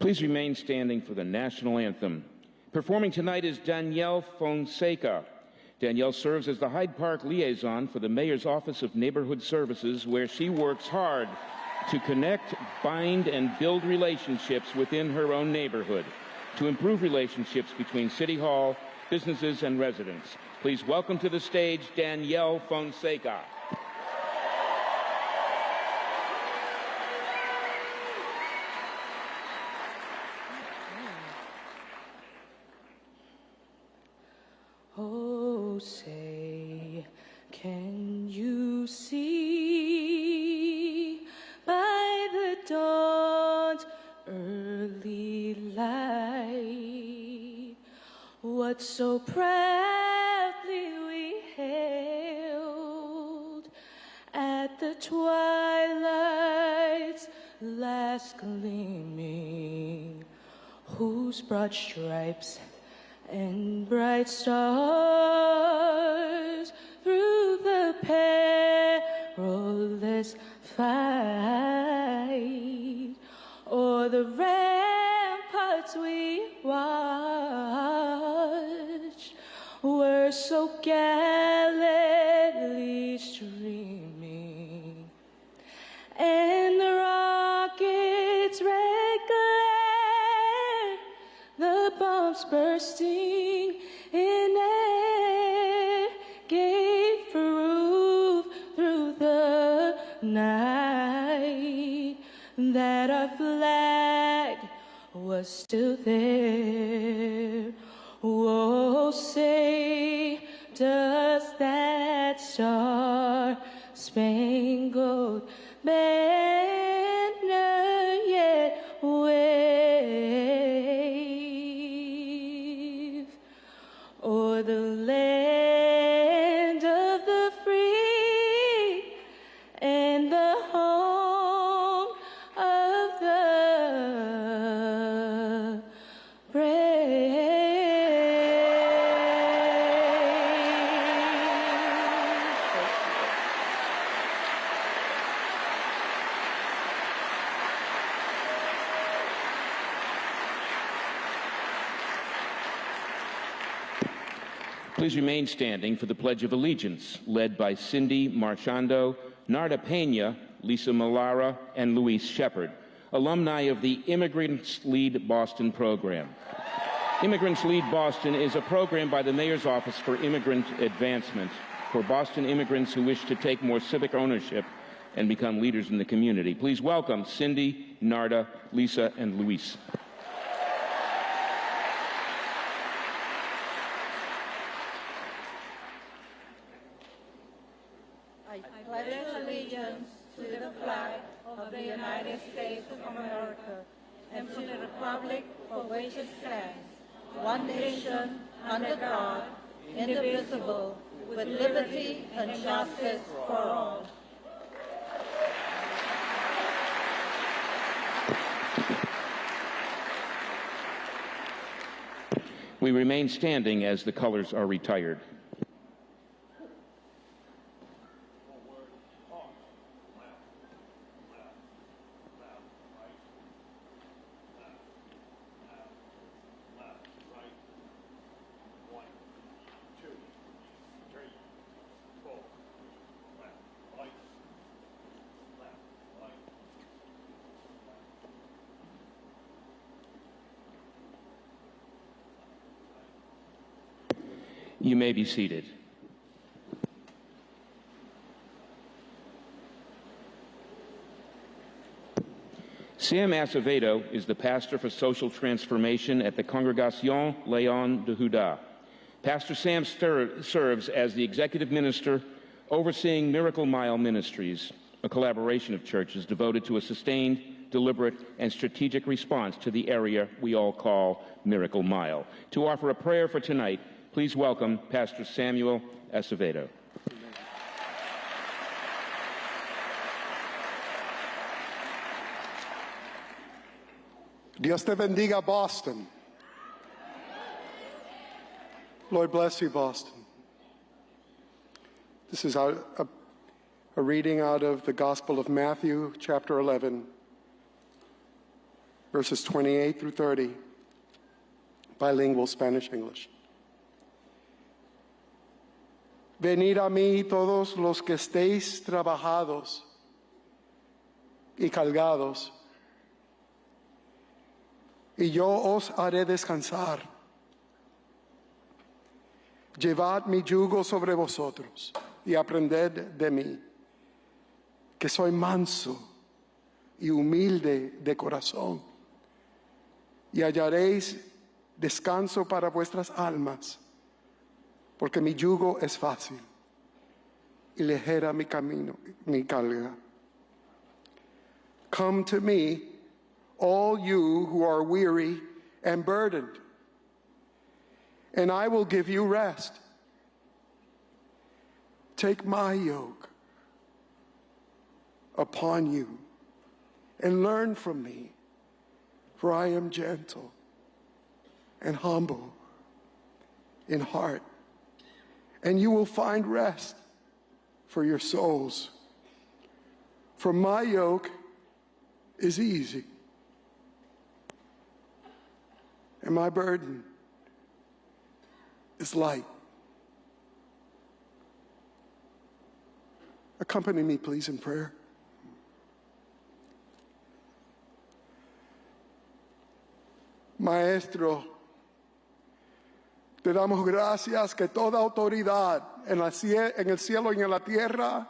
Please remain standing for the national anthem. Performing tonight is Danielle Fonseca. Danielle serves as the Hyde Park liaison for the Mayor's Office of Neighborhood Services, where she works hard to connect, bind, and build relationships within her own neighborhood to improve relationships between City Hall, businesses, and residents. Please welcome to the stage Danielle Fonseca. Oh, say, can you see by the dawn's early light what so proudly we hailed at the twilight's last gleaming, whose broad stripes and bright stars through the perilous fight o'er the ramparts we watched were so gallantly streaming, and the rockets' red glare, the bombs bursting in air, gave proof through the night that our flag was still there. Oh, say, does that star-spangled banner yet wave o'er the land of the free and the home of the brave? Please remain standing for the Pledge of Allegiance, led by Cindy Marchando, Narda Pena, Lisa Malara, and Luis Shepard, alumni of the Immigrants Lead Boston program. Immigrants Lead Boston is a program by the Mayor's Office for Immigrant Advancement for Boston immigrants who wish to take more civic ownership and become leaders in the community. Please welcome Cindy, Narda, Lisa, and Luis. I pledge allegiance to the flag of the United States of America and to the republic for which it stands, one nation, under God, indivisible, with liberty and justice for all. We remain standing as the colors are retired. You may be seated. Sam Acevedo is the pastor for social transformation at the Congregation Leon de Juda. Pastor Sam serves as the executive minister overseeing Miracle Mile Ministries, a collaboration of churches devoted to a sustained, deliberate, and strategic response to the area we all call Miracle Mile. To offer a prayer for tonight, please welcome Pastor Samuel Acevedo. Dios te bendiga, Boston. Lord bless you, Boston. This is a reading out of the Gospel of Matthew, chapter 11, verses 28 through 30, bilingual Spanish-English. Venid a mí todos los que estéis trabajados y cargados, y yo os haré descansar. Llevad mi yugo sobre vosotros y aprended de mí, que soy manso y humilde de corazón, y hallaréis descanso para vuestras almas, porque mi yugo es fácil y ligera mi camino, mi carga. Come to me, all you who are weary and burdened, and I will give you rest. Take my yoke upon you and learn from me, for I am gentle and humble in heart, and you will find rest for your souls. For my yoke is easy, and my burden is light. Accompany me, please, in prayer. Maestro, te damos gracias que toda autoridad en el cielo y en la tierra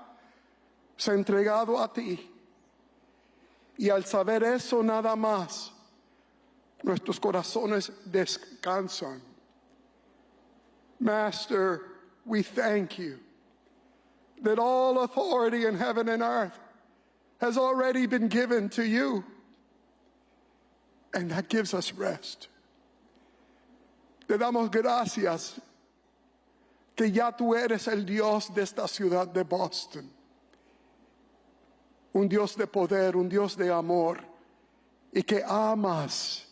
se ha entregado a ti. Y al saber eso nada más, nuestros corazones descansan. Master, we thank you that all authority in heaven and earth has already been given to you. And that gives us rest. Te damos gracias que ya tú eres el Dios de esta ciudad de Boston. Un Dios de poder, un Dios de amor, y que amas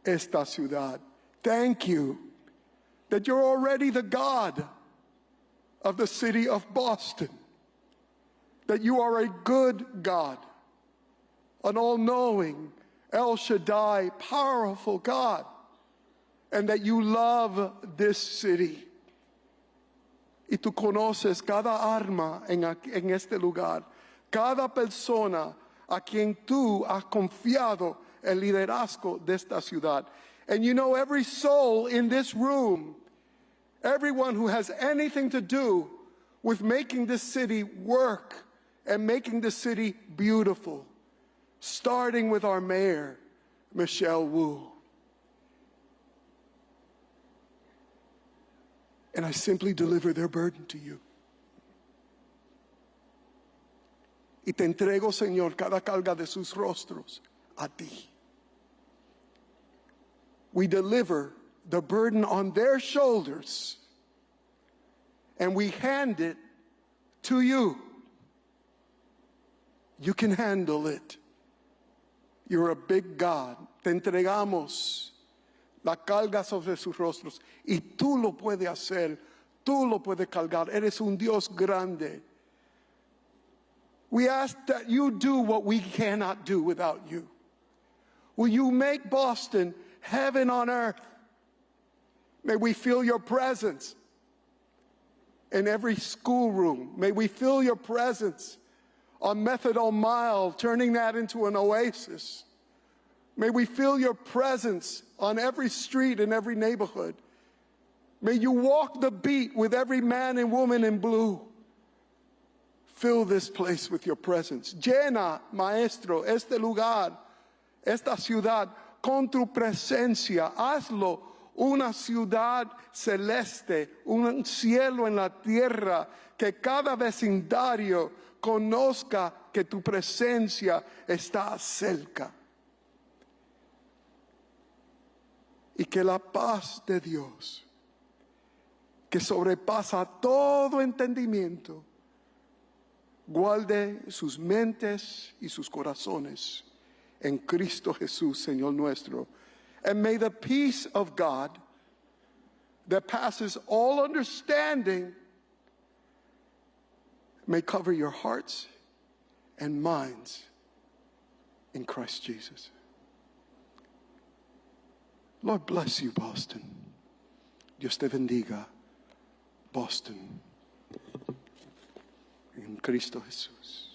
esta ciudad. Thank you that you're already the God of the city of Boston. That you are a good God, an all-knowing, El Shaddai, powerful God, and that you love this city. Y tú conoces cada arma en este lugar, cada persona a quien tú has confiado el liderazgo de esta ciudad. And you know every soul in this room, everyone who has anything to do with making this city work and making the city beautiful, starting with our mayor, Michelle Wu. And I simply deliver their burden to you. Y te entrego, Señor, cada carga de sus rostros a ti. We deliver the burden on their shoulders, and we hand it to you. You can handle it. You're a big God. Te entregamos la carga sobre sus rostros y tú lo puedes hacer. Tú lo puedes cargar. Eres un Dios grande. We ask that you do what we cannot do without you. Will you make Boston heaven on earth? May we feel your presence in every schoolroom. May we feel your presence on Methadone Mile, turning that into an oasis. May we feel your presence on every street in every neighborhood. May you walk the beat with every man and woman in blue. Fill this place with your presence. Llena, Maestro, este lugar, esta ciudad, con tu presencia. Hazlo una ciudad celeste, un cielo en la tierra, que cada vecindario conozca que tu presencia está cerca. Y que la paz de Dios, que sobrepasa todo entendimiento, guarde sus mentes y sus corazones en Cristo Jesús, Señor nuestro. And may the peace of God that passes all understanding may cover your hearts and minds in Christ Jesus. Lord bless you, Boston. Dios te bendiga, Boston. En Cristo Jesús.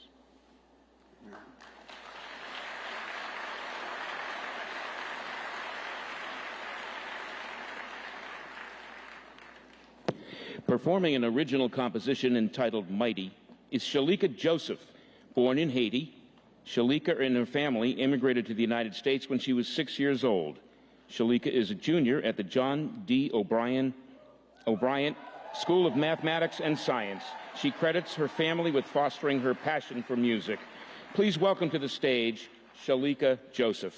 Performing an original composition entitled Mighty is Shalika Joseph. Born in Haiti, Shalika and her family immigrated to the United States when she was 6 years old. Shalika is a junior at the John D. O'Brien School of Mathematics and Science. She credits her family with fostering her passion for music. Please welcome to the stage Shalika Joseph.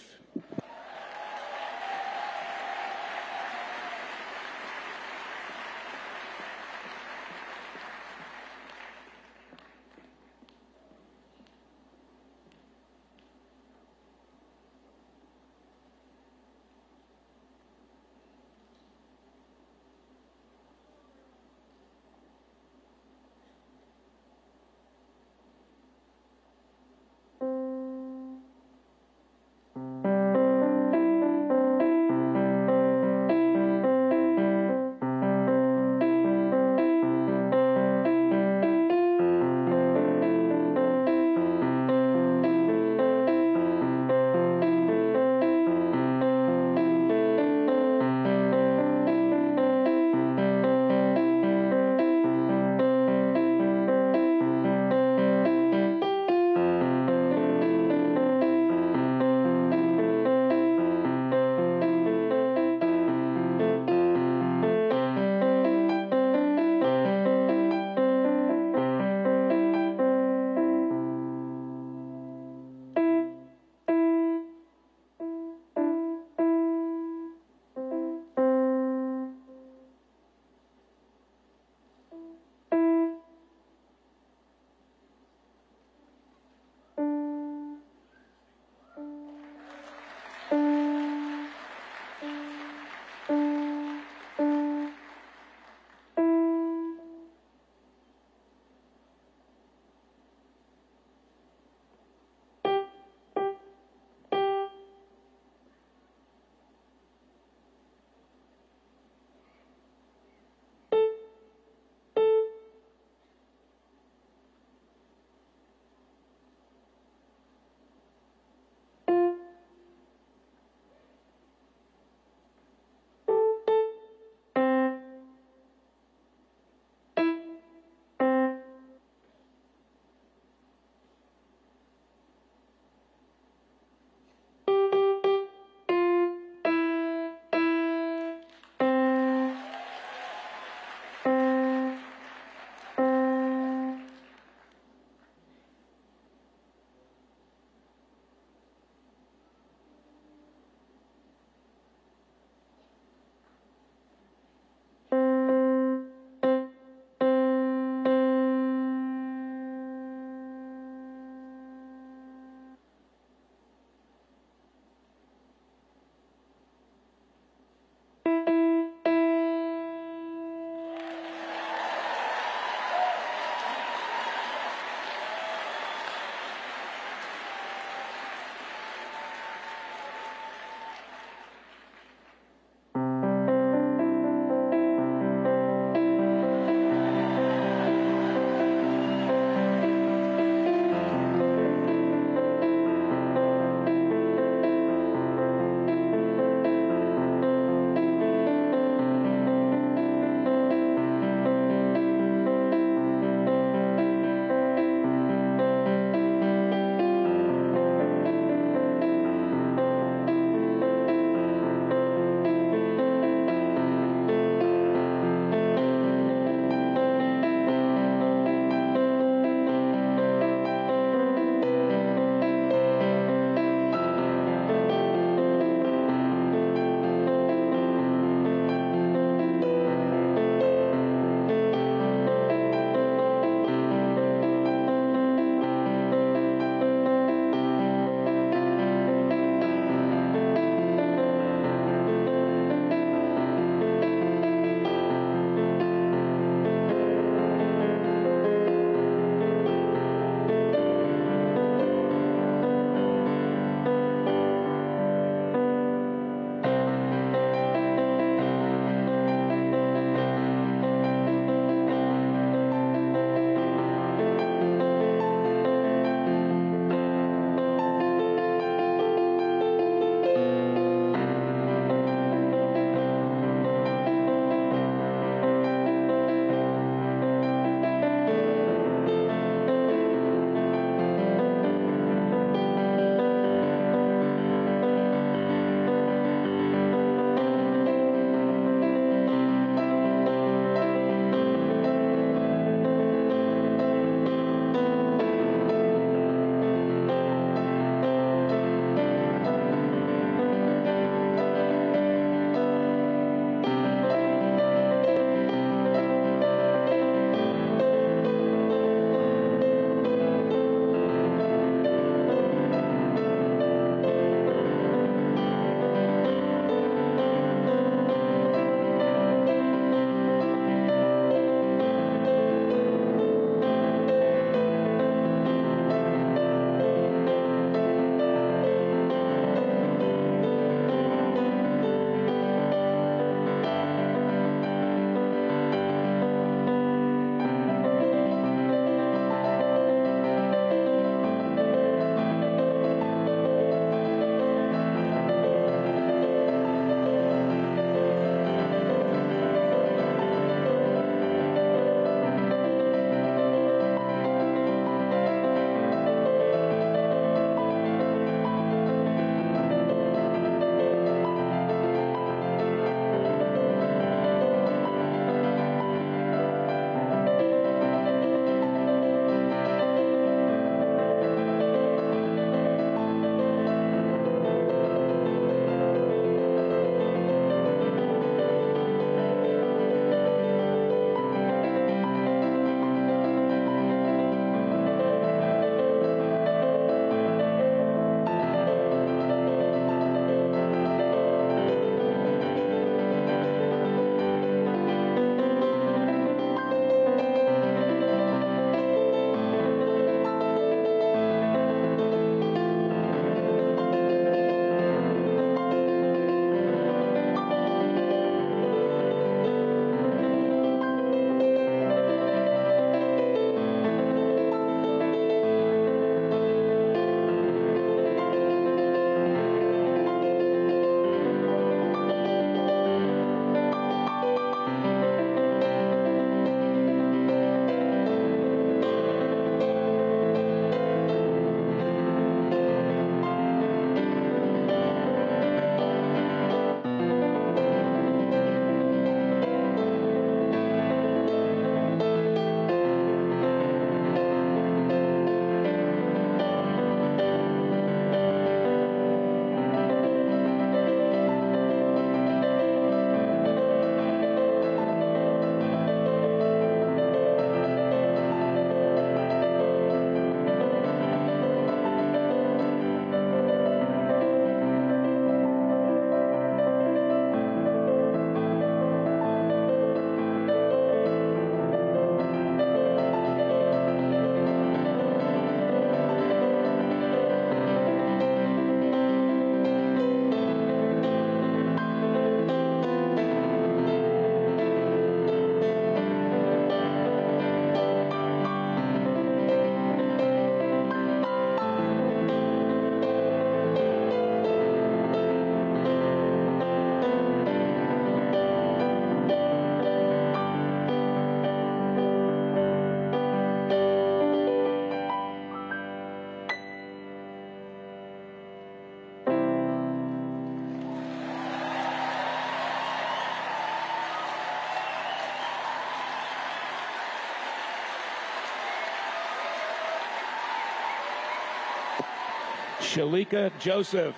Shalika Joseph.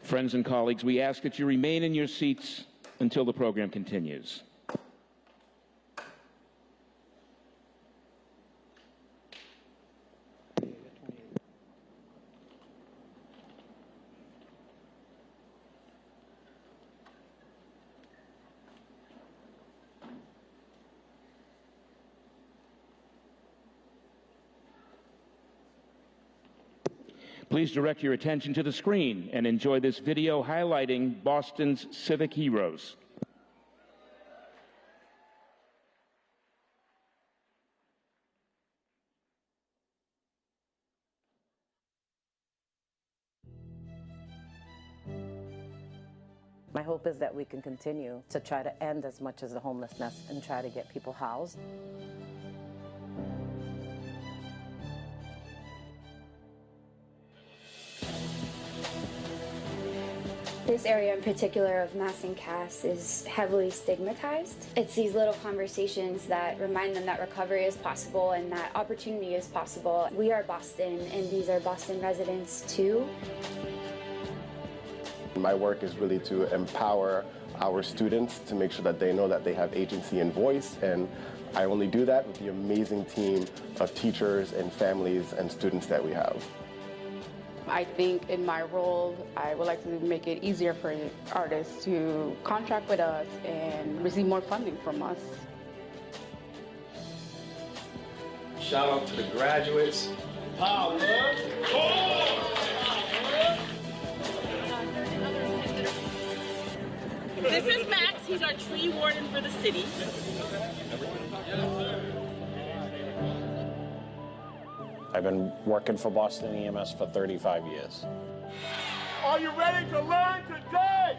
Friends and colleagues, we ask that you remain in your seats until the program continues. Please direct your attention to the screen and enjoy this video highlighting Boston's civic heroes. My hope is that we can continue to try to end as much as the homelessness and try to get people housed. This area in particular of Mass and Cass is heavily stigmatized. It's these little conversations that remind them that recovery is possible and that opportunity is possible. We are Boston, and these are Boston residents too. My work is really to empower our students to make sure that they know that they have agency and voice, and I only do that with the amazing team of teachers and families and students that we have. I think in my role, I would like to make it easier for artists to contract with us and receive more funding from us. Shout out to the graduates. Power! This is Max. He's our tree warden for the city. I've been working for Boston EMS for 35 years. Are you ready to learn today?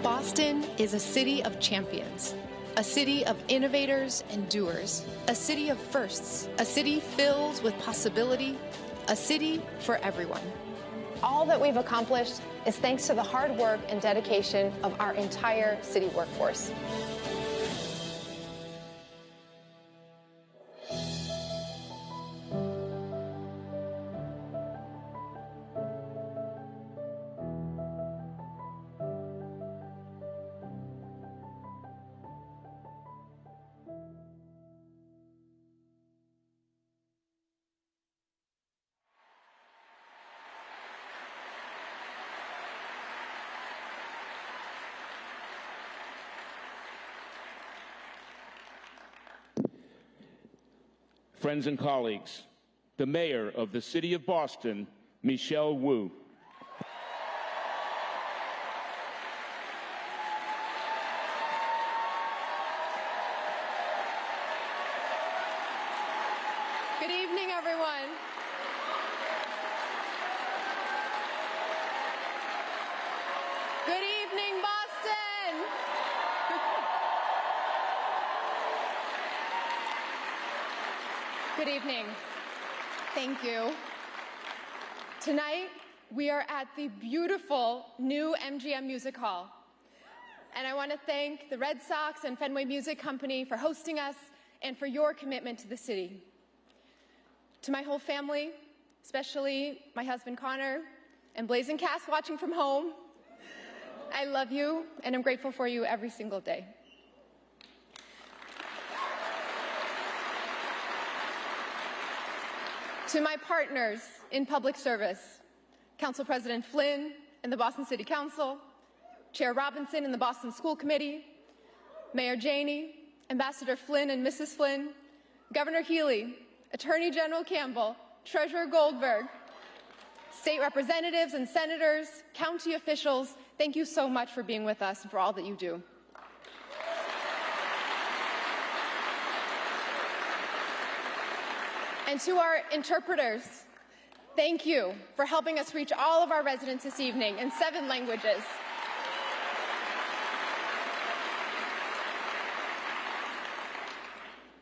Boston is a city of champions, a city of innovators and doers, a city of firsts, a city filled with possibility, a city for everyone. All that we've accomplished is thanks to the hard work and dedication of our entire city workforce. Friends and colleagues, the mayor of the city of Boston, Michelle Wu. Good evening, everyone. Good evening, Boston. Good evening. Thank you. Tonight, we are at the beautiful new MGM Music Hall. And I want to thank the Red Sox and Fenway Music Company for hosting us and for your commitment to the city. To my whole family, especially my husband Connor and Blaze and Cass watching from home, I love you and I'm grateful for you every single day. To my partners in public service, Council President Flynn and the Boston City Council, Chair Robinson and the Boston School Committee, Mayor Janey, Ambassador Flynn and Mrs. Flynn, Governor Healy, Attorney General Campbell, Treasurer Goldberg, state representatives and senators, county officials, thank you so much for being with us and for all that you do. And to our interpreters, thank you for helping us reach all of our residents this evening in 7 languages.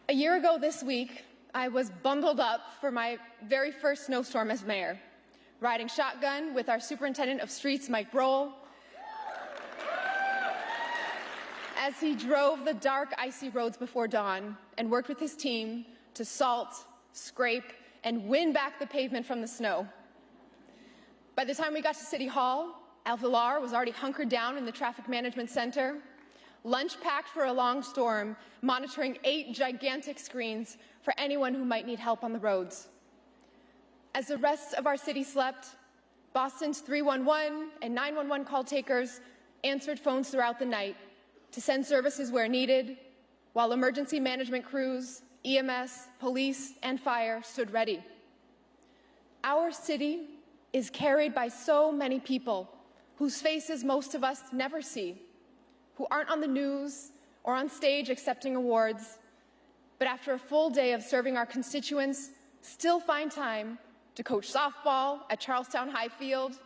A year ago this week, I was bundled up for my very first snowstorm as mayor, riding shotgun with our superintendent of streets, Mike Brohl, as he drove the dark, icy roads before dawn and worked with his team to salt, scrape, and win back the pavement from the snow. By the time we got to City Hall, Al Villar was already hunkered down in the traffic management center, lunch packed for a long storm, monitoring 8 gigantic screens for anyone who might need help on the roads. As the rest of our city slept, Boston's 311 and 911 call takers answered phones throughout the night to send services where needed, while emergency management crews, EMS, police, and fire stood ready. Our city is carried by so many people whose faces most of us never see, who aren't on the news or on stage accepting awards, but after a full day of serving our constituents, still find time to coach softball at Charlestown High Field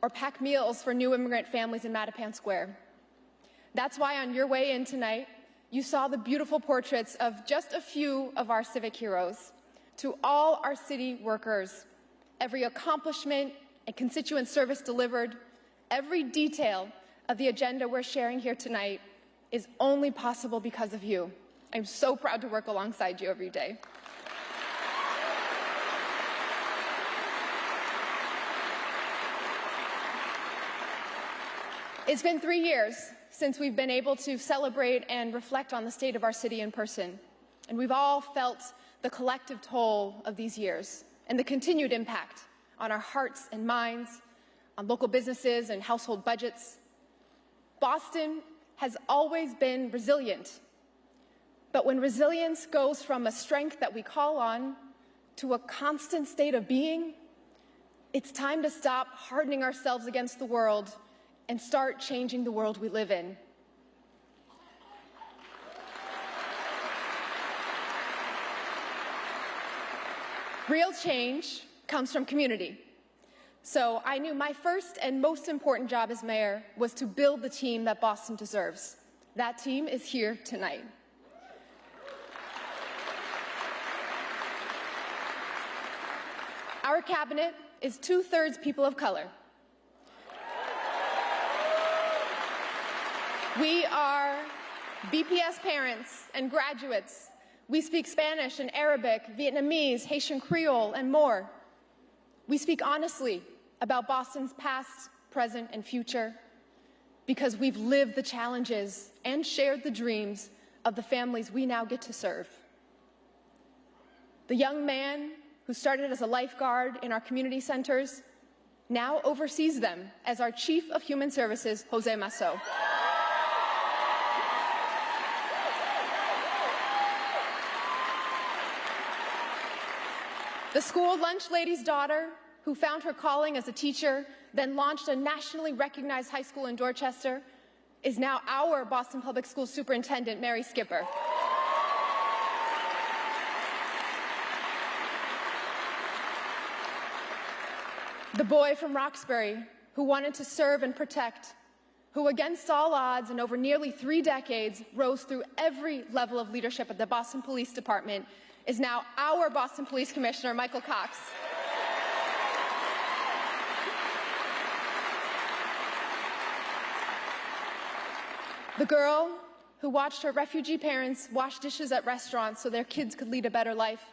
or pack meals for new immigrant families in Mattapan Square. That's why on your way in tonight, you saw the beautiful portraits of just a few of our civic heroes. To all our city workers, every accomplishment and constituent service delivered, every detail of the agenda we're sharing here tonight is only possible because of you. I'm so proud to work alongside you every day. It's been 3 years since we've been able to celebrate and reflect on the state of our city in person. And we've all felt the collective toll of these years and the continued impact on our hearts and minds, on local businesses and household budgets. Boston has always been resilient. But when resilience goes from a strength that we call on to a constant state of being, it's time to stop hardening ourselves against the world and start changing the world we live in. Real change comes from community. So I knew my first and most important job as mayor was to build the team that Boston deserves. That team is here tonight. Our cabinet is 2/3 people of color. We are BPS parents and graduates. We speak Spanish and Arabic, Vietnamese, Haitian Creole, and more. We speak honestly about Boston's past, present, and future because we've lived the challenges and shared the dreams of the families we now get to serve. The young man who started as a lifeguard in our community centers now oversees them as our Chief of Human Services, Jose Masso. The school lunch lady's daughter, who found her calling as a teacher, then launched a nationally recognized high school in Dorchester, is now our Boston Public Schools Superintendent, Mary Skipper. The boy from Roxbury, who wanted to serve and protect, who against all odds and over nearly 3 decades rose through every level of leadership at the Boston Police Department, is now our Boston Police Commissioner, Michael Cox. The girl who watched her refugee parents wash dishes at restaurants so their kids could lead a better life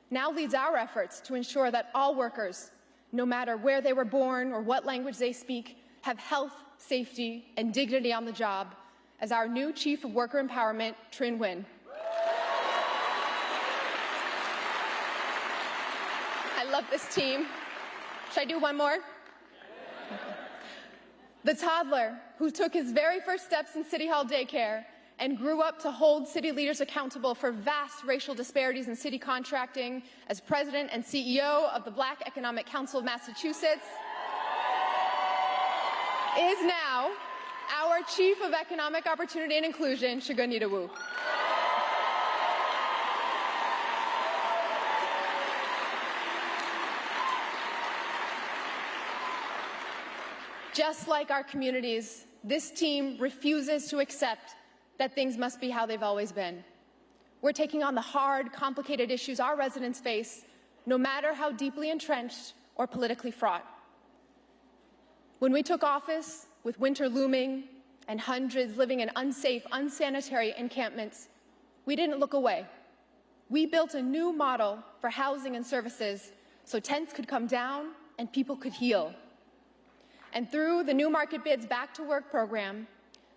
now leads our efforts to ensure that all workers, no matter where they were born or what language they speak, have health, safety, and dignity on the job as our new Chief of Worker Empowerment, Trin Nguyen. I love this team. Should I do one more? Okay. The toddler who took his very first steps in City Hall daycare and grew up to hold city leaders accountable for vast racial disparities in city contracting as president and CEO of the Black Economic Council of Massachusetts, is now our Chief of Economic Opportunity and Inclusion, Shagunita Wu. Just like our communities, this team refuses to accept that things must be how they've always been. We're taking on the hard, complicated issues our residents face, no matter how deeply entrenched or politically fraught. When we took office, with winter looming and hundreds living in unsafe, unsanitary encampments, we didn't look away. We built a new model for housing and services so tents could come down and people could heal. And through the New Market Bids Back to Work program,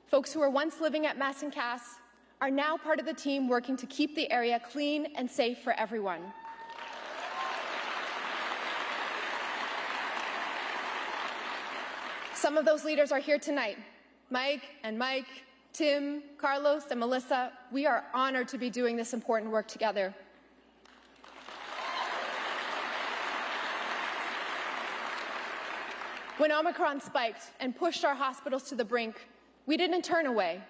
folks who were once living at Mass and Cass are now part of the team working to keep the area clean and safe for everyone. Some of those leaders are here tonight. Mike, Tim, Carlos, and Melissa, we are honored to be doing this important work together. When Omicron spiked and pushed our hospitals to the brink, we didn't turn away,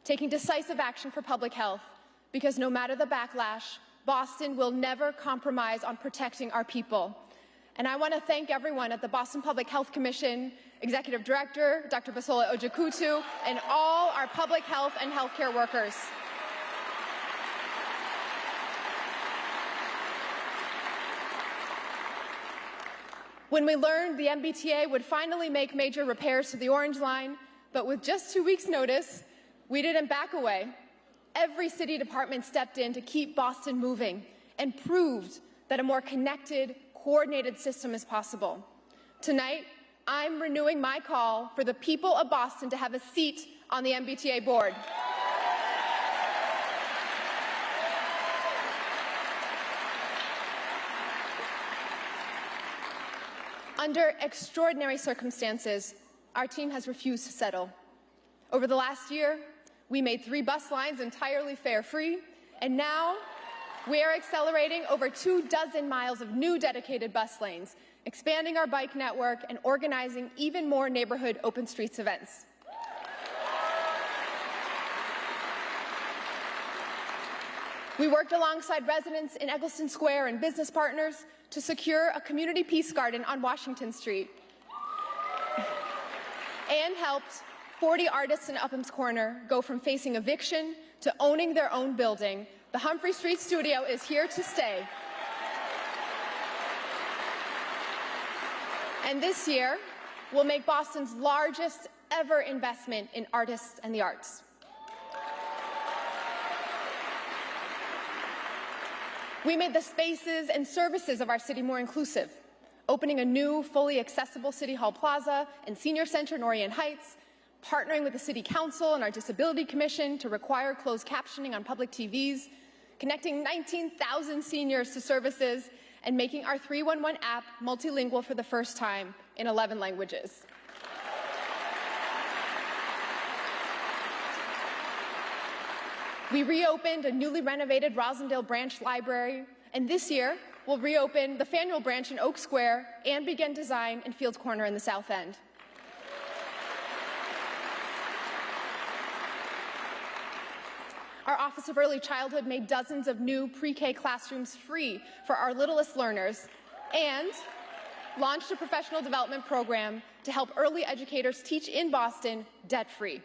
taking decisive action for public health, because no matter the backlash, Boston will never compromise on protecting our people. And I want to thank everyone at the Boston Public Health Commission, Executive Director, Dr. Basola Ojikutu, and all our public health and healthcare workers. When we learned the MBTA would finally make major repairs to the Orange Line, but with just 2 weeks' notice, we didn't back away. Every city department stepped in to keep Boston moving and proved that a more connected, coordinated system is possible. Tonight, I'm renewing my call for the people of Boston to have a seat on the MBTA board. Under extraordinary circumstances, our team has refused to settle. Over the last year, we made 3 bus lines entirely fare-free, and now we are accelerating over 24 miles of new dedicated bus lanes, expanding our bike network, and organizing even more neighborhood open streets events. We worked alongside residents in Eggleston Square and business partners to secure a community peace garden on Washington Street, and helped 40 artists in Upham's Corner go from facing eviction to owning their own building. The Humphrey Street Studio is here to stay. And this year, we'll make Boston's largest ever investment in artists and the arts. We made the spaces and services of our city more inclusive, opening a new, fully accessible City Hall Plaza and Senior Center in Orient Heights, partnering with the City Council and our Disability Commission to require closed captioning on public TVs, connecting 19,000 seniors to services, and making our 311 app multilingual for the first time in 11 languages. We reopened a newly renovated Rosendale Branch Library, and this year we'll reopen the Faneuil Branch in Oak Square and begin design in Fields Corner in the South End. Our Office of Early Childhood made dozens of new pre-K classrooms free for our littlest learners and launched a professional development program to help early educators teach in Boston debt-free.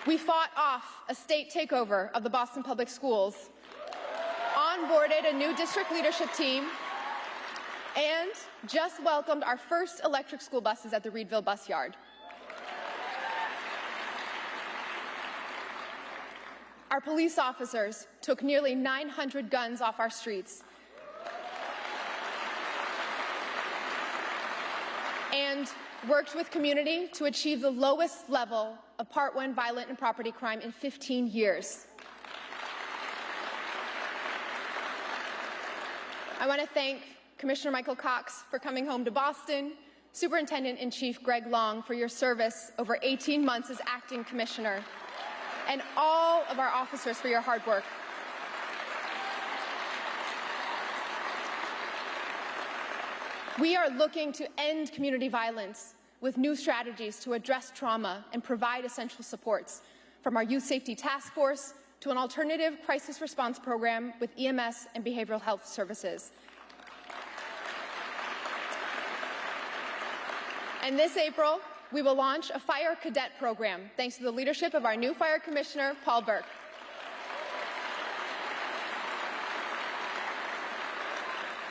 We fought off a state takeover of the Boston Public Schools, onboarded a new district leadership team, and just welcomed our first electric school buses at the Reedville Bus Yard. Our police officers took nearly 900 guns off our streets and worked with community to achieve the lowest level of Part 1 violent and property crime in 15 years. I want to thank Commissioner Michael Cox for coming home to Boston, Superintendent-in-Chief Greg Long for your service over 18 months as acting commissioner, and all of our officers for your hard work. We are looking to end community violence with new strategies to address trauma and provide essential supports, from our Youth Safety Task Force to an alternative crisis response program with EMS and behavioral health services. And this April, we will launch a fire cadet program thanks to the leadership of our new fire commissioner, Paul Burke.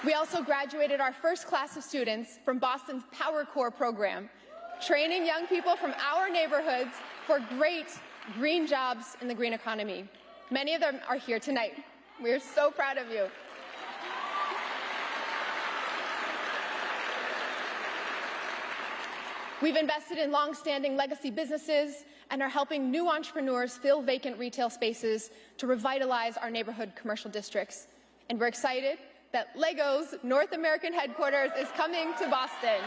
We also graduated our first class of students from Boston's Power Corps program, training young people from our neighborhoods for great green jobs in the green economy. Many of them are here tonight. We are so proud of you. We've invested in long-standing legacy businesses and are helping new entrepreneurs fill vacant retail spaces to revitalize our neighborhood commercial districts. And we're excited that Lego's North American headquarters is coming to Boston.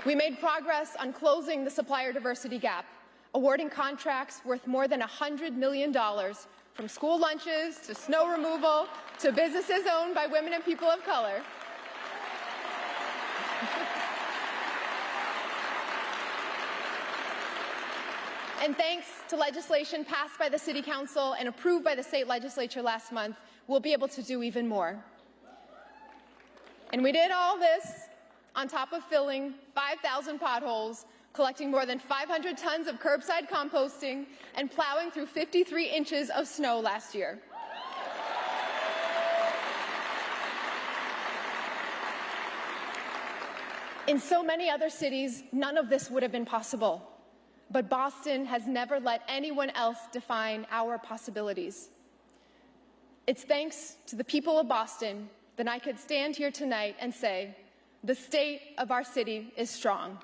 We made progress on closing the supplier diversity gap, awarding contracts worth more than $100 million from school lunches to snow removal to businesses owned by women and people of color. And thanks to legislation passed by the City Council and approved by the state legislature last month, we'll be able to do even more. And we did all this on top of filling 5,000 potholes, collecting more than 500 tons of curbside composting, and plowing through 53 inches of snow last year. In so many other cities, none of this would have been possible. But Boston has never let anyone else define our possibilities. It's thanks to the people of Boston that I could stand here tonight and say, the state of our city is strong.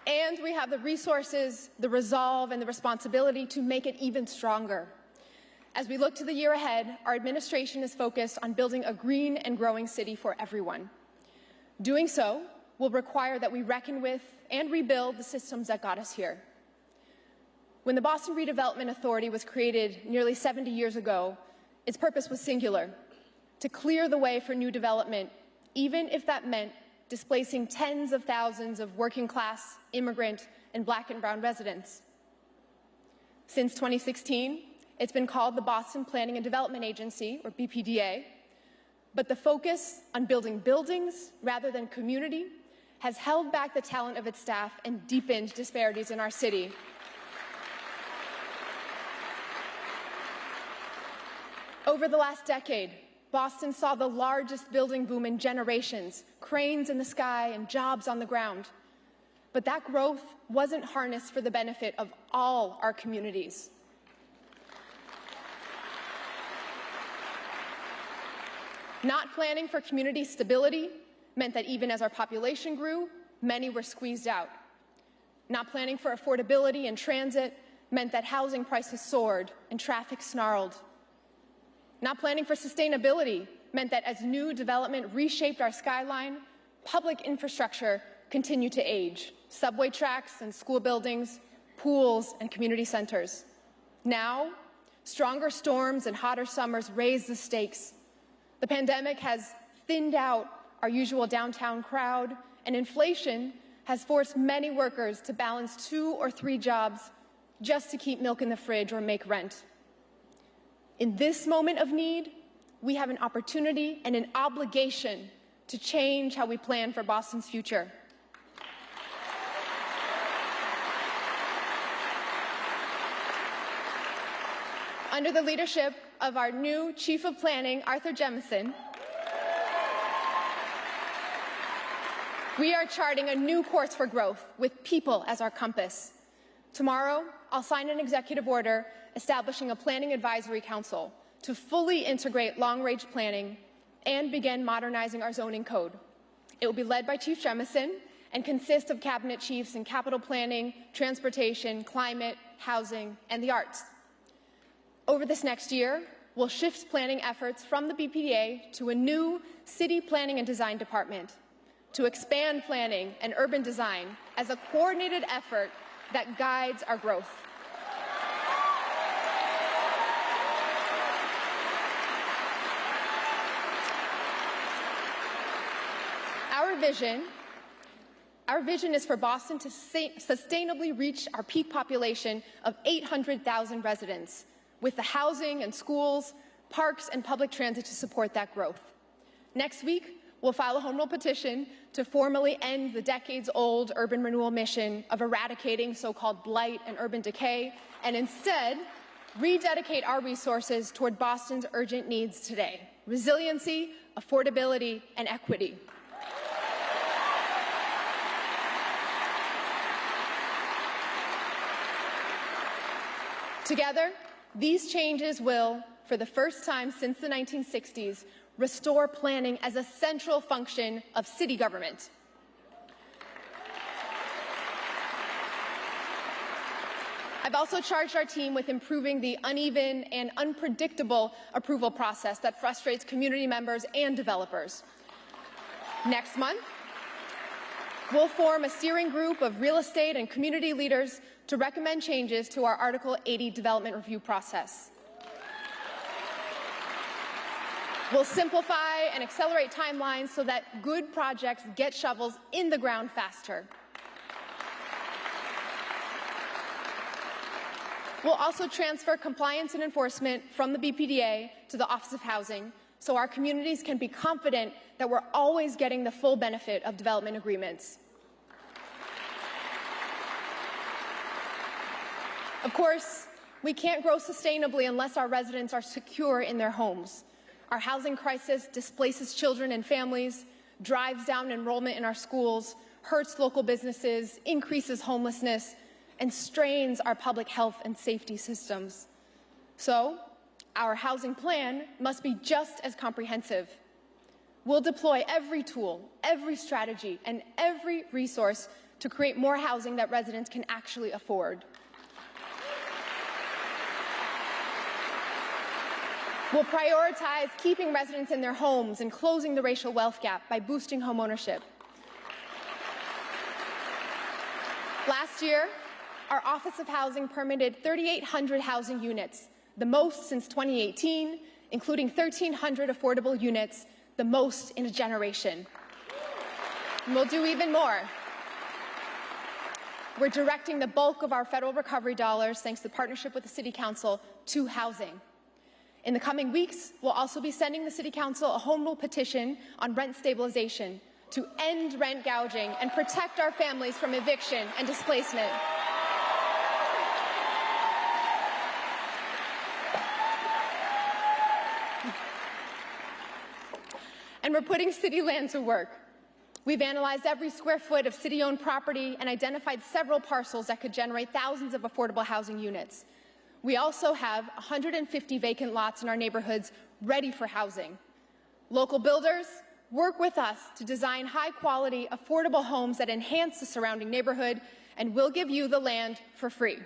And we have the resources, the resolve, and the responsibility to make it even stronger. As we look to the year ahead, our administration is focused on building a green and growing city for everyone. Doing so will require that we reckon with and rebuild the systems that got us here. When the Boston Redevelopment Authority was created nearly 70 years ago, its purpose was singular: to clear the way for new development, even if that meant displacing tens of thousands of working-class, immigrant, and Black and brown residents. Since 2016, it's been called the Boston Planning and Development Agency, or BPDA, but the focus on building buildings rather than community has held back the talent of its staff and deepened disparities in our city. Over the last decade, Boston saw the largest building boom in generations, cranes in the sky and jobs on the ground. But that growth wasn't harnessed for the benefit of all our communities. Not planning for community stability meant that even as our population grew, many were squeezed out. Not planning for affordability and transit meant that housing prices soared and traffic snarled. Not planning for sustainability meant that as new development reshaped our skyline, public infrastructure continued to age: subway tracks and school buildings, pools and community centers. Now, stronger storms and hotter summers raise the stakes. The pandemic has thinned out our usual downtown crowd, and inflation has forced many workers to balance 2 or 3 jobs just to keep milk in the fridge or make rent. In this moment of need, we have an opportunity and an obligation to change how we plan for Boston's future. Under the leadership of our new Chief of Planning, Arthur Jemison, we are charting a new course for growth with people as our compass. Tomorrow, I'll sign an executive order establishing a planning advisory council to fully integrate long-range planning and begin modernizing our zoning code. It will be led by Chief Jemison and consist of cabinet chiefs in capital planning, transportation, climate, housing, and the arts. Over this next year, we'll shift planning efforts from the BPDA to a new city planning and design department to expand planning and urban design as a coordinated effort that guides our growth. Our vision Our vision is for Boston to sustainably reach our peak population of 800,000 residents, with the housing and schools, parks, and public transit to support that growth. Next week, we'll file a home rule petition to formally end the decades-old urban renewal mission of eradicating so-called blight and urban decay, and instead rededicate our resources toward Boston's urgent needs today: resiliency, affordability, and equity. Together, these changes will, for the first time since the 1960s, restore planning as a central function of city government. I've also charged our team with improving the uneven and unpredictable approval process that frustrates community members and developers. Next month, we'll form a steering group of real estate and community leaders to recommend changes to our Article 80 development review process. We'll simplify and accelerate timelines so that good projects get shovels in the ground faster. We'll also transfer compliance and enforcement from the BPDA to the Office of Housing so our communities can be confident that we're always getting the full benefit of development agreements. Of course, we can't grow sustainably unless our residents are secure in their homes. Our housing crisis displaces children and families, drives down enrollment in our schools, hurts local businesses, increases homelessness, and strains our public health and safety systems. So, our housing plan must be just as comprehensive. We'll deploy every tool, every strategy, and every resource to create more housing that residents can actually afford. We'll prioritize keeping residents in their homes and closing the racial wealth gap by boosting homeownership. Last year, our Office of Housing permitted 3,800 housing units, the most since 2018, including 1,300 affordable units, the most in a generation. And we'll do even more. We're directing the bulk of our federal recovery dollars, thanks to partnership with the City Council, to housing. In the coming weeks, we'll also be sending the City Council a home rule petition on rent stabilization to end rent gouging and protect our families from eviction and displacement. And we're putting city land to work. We've analyzed every square foot of city-owned property and identified several parcels that could generate thousands of affordable housing units. We also have 150 vacant lots in our neighborhoods ready for housing. Local builders, work with us to design high-quality, affordable homes that enhance the surrounding neighborhood, and we'll give you the land for free.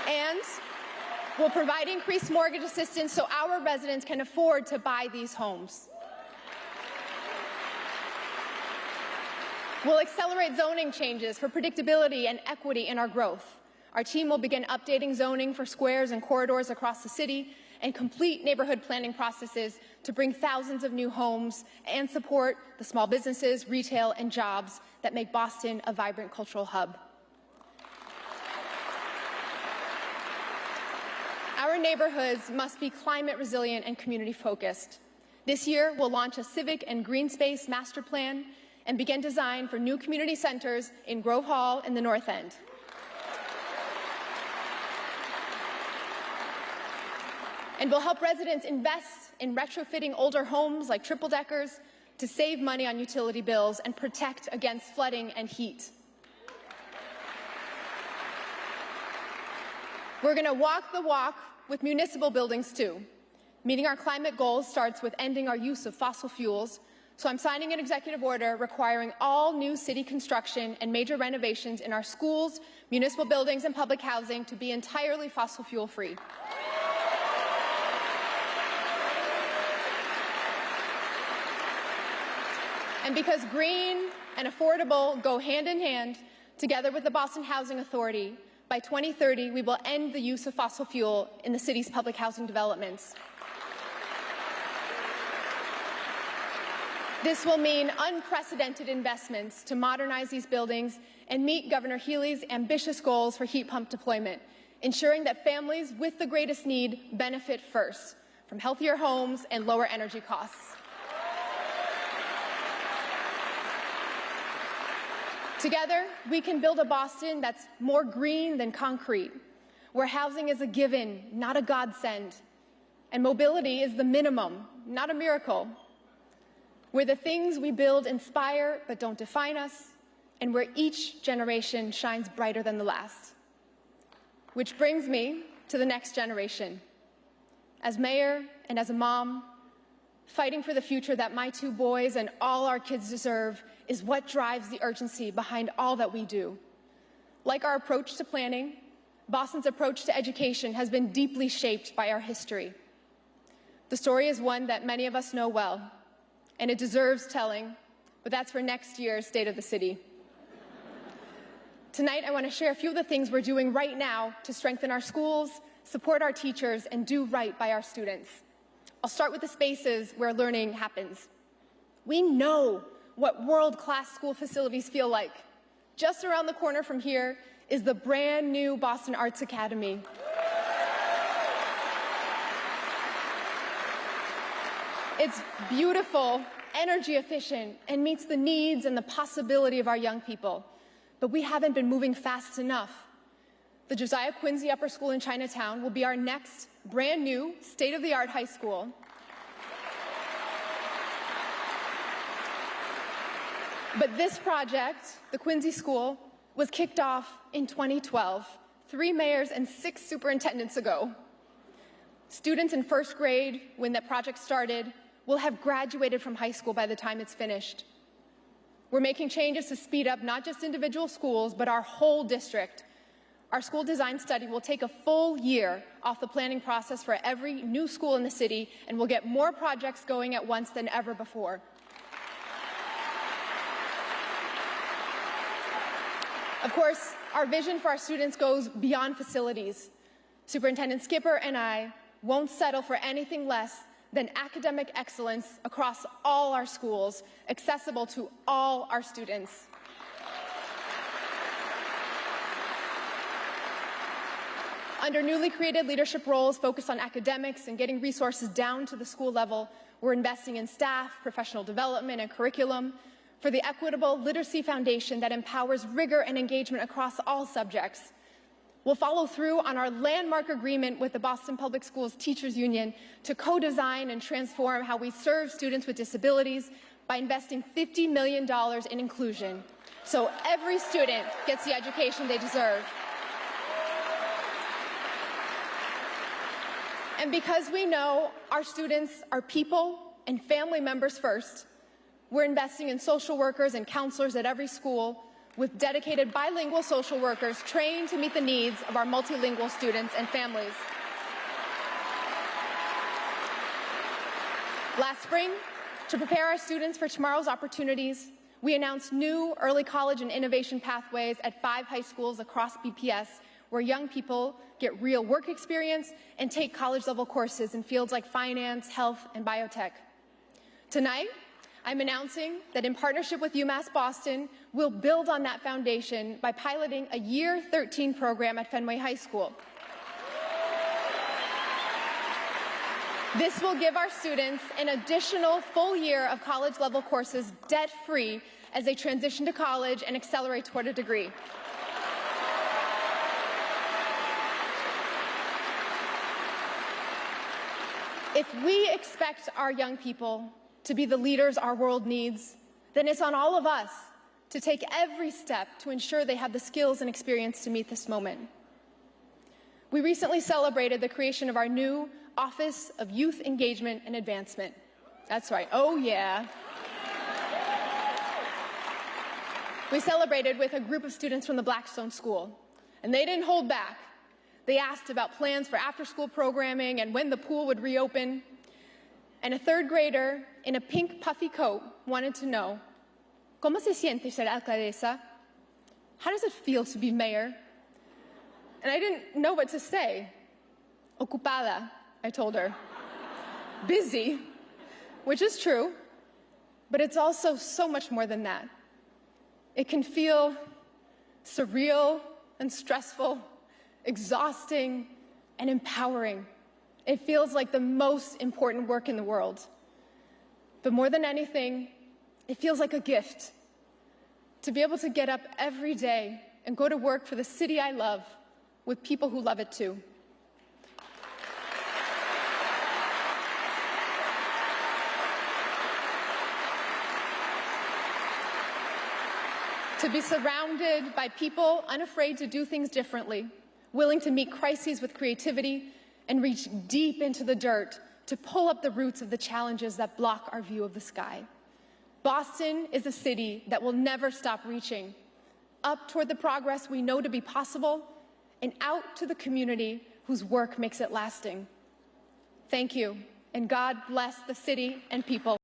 And we'll provide increased mortgage assistance so our residents can afford to buy these homes. We'll accelerate zoning changes for predictability and equity in our growth. Our team will begin updating zoning for squares and corridors across the city and complete neighborhood planning processes to bring thousands of new homes and support the small businesses, retail, and jobs that make Boston a vibrant cultural hub. Our neighborhoods must be climate resilient and community focused. This year, we'll launch a civic and green space master plan and begin design for new community centers in Grove Hall and the North End. And we'll help residents invest in retrofitting older homes like triple-deckers to save money on utility bills and protect against flooding and heat. We're going to walk the walk with municipal buildings too. Meeting our climate goals starts with ending our use of fossil fuels, so I'm signing an executive order requiring all new city construction and major renovations in our schools, municipal buildings, and public housing to be entirely fossil fuel free. And because green and affordable go hand in hand, together with the Boston Housing Authority, by 2030, we will end the use of fossil fuel in the city's public housing developments. This will mean unprecedented investments to modernize these buildings and meet Governor Healy's ambitious goals for heat pump deployment, ensuring that families with the greatest need benefit first from healthier homes and lower energy costs. Together, we can build a Boston that's more green than concrete, where housing is a given, not a godsend, and mobility is the minimum, not a miracle, where the things we build inspire but don't define us, and where each generation shines brighter than the last. Which brings me to the next generation. As mayor and as a mom, fighting for the future that my two boys and all our kids deserve is what drives the urgency behind all that we do. Like our approach to planning, Boston's approach to education has been deeply shaped by our history. The story is one that many of us know well, and it deserves telling, but that's for next year's State of the City. Tonight, I want to share a few of the things we're doing right now to strengthen our schools, support our teachers, and do right by our students. I'll start with the spaces where learning happens. We know what world-class school facilities feel like. Just around the corner from here is the brand new Boston Arts Academy. It's beautiful, energy efficient, and meets the needs and the possibility of our young people. But we haven't been moving fast enough. The Josiah Quincy Upper School in Chinatown will be our next brand new state-of-the-art high school. But this project, the Quincy School, was kicked off in 2012, 3 mayors and 6 superintendents ago. Students in first grade, when that project started, will have graduated from high school by the time it's finished. We're making changes to speed up not just individual schools, but our whole district. Our school design study will take a full year off the planning process for every new school in the city, and we'll get more projects going at once than ever before. Of course, our vision for our students goes beyond facilities. Superintendent Skipper and I won't settle for anything less than academic excellence across all our schools, accessible to all our students. Under newly created leadership roles focused on academics and getting resources down to the school level, we're investing in staff, professional development, and curriculum for the Equitable Literacy Foundation that empowers rigor and engagement across all subjects. We'll follow through on our landmark agreement with the Boston Public Schools Teachers Union to co-design and transform how we serve students with disabilities by investing $50 million in inclusion, so every student gets the education they deserve. And because we know our students are people and family members first, we're investing in social workers and counselors at every school with dedicated bilingual social workers trained to meet the needs of our multilingual students and families. Last spring, to prepare our students for tomorrow's opportunities, we announced new early college and innovation pathways at 5 high schools across BPS, where young people get real work experience and take college-level courses in fields like finance, health, and biotech. Tonight, I'm announcing that in partnership with UMass Boston, we'll build on that foundation by piloting a Year 13 program at Fenway High School. This will give our students an additional full year of college-level courses debt-free as they transition to college and accelerate toward a degree. If we expect our young people to be the leaders our world needs, then it's on all of us to take every step to ensure they have the skills and experience to meet this moment. We recently celebrated the creation of our new Office of Youth Engagement and Advancement. That's right, oh yeah. We celebrated with a group of students from the Blackstone School, and they didn't hold back. They asked about plans for after-school programming and when the pool would reopen. And a 3rd grader in a pink puffy coat wanted to know, ¿Cómo se siente ser alcaldesa? How does it feel to be mayor? And I didn't know what to say. Ocupada, I told her. Busy, which is true. but it's also so much more than that. It can feel surreal and stressful, exhausting and empowering. It feels like the most important work in the world. But more than anything, it feels like a gift to be able to get up every day and go to work for the city I love with people who love it too. To be surrounded by people unafraid to do things differently, willing to meet crises with creativity, and reach deep into the dirt to pull up the roots of the challenges that block our view of the sky. Boston is a city that will never stop reaching up toward the progress we know to be possible and out to the community whose work makes it lasting. Thank you, and God bless the city and people.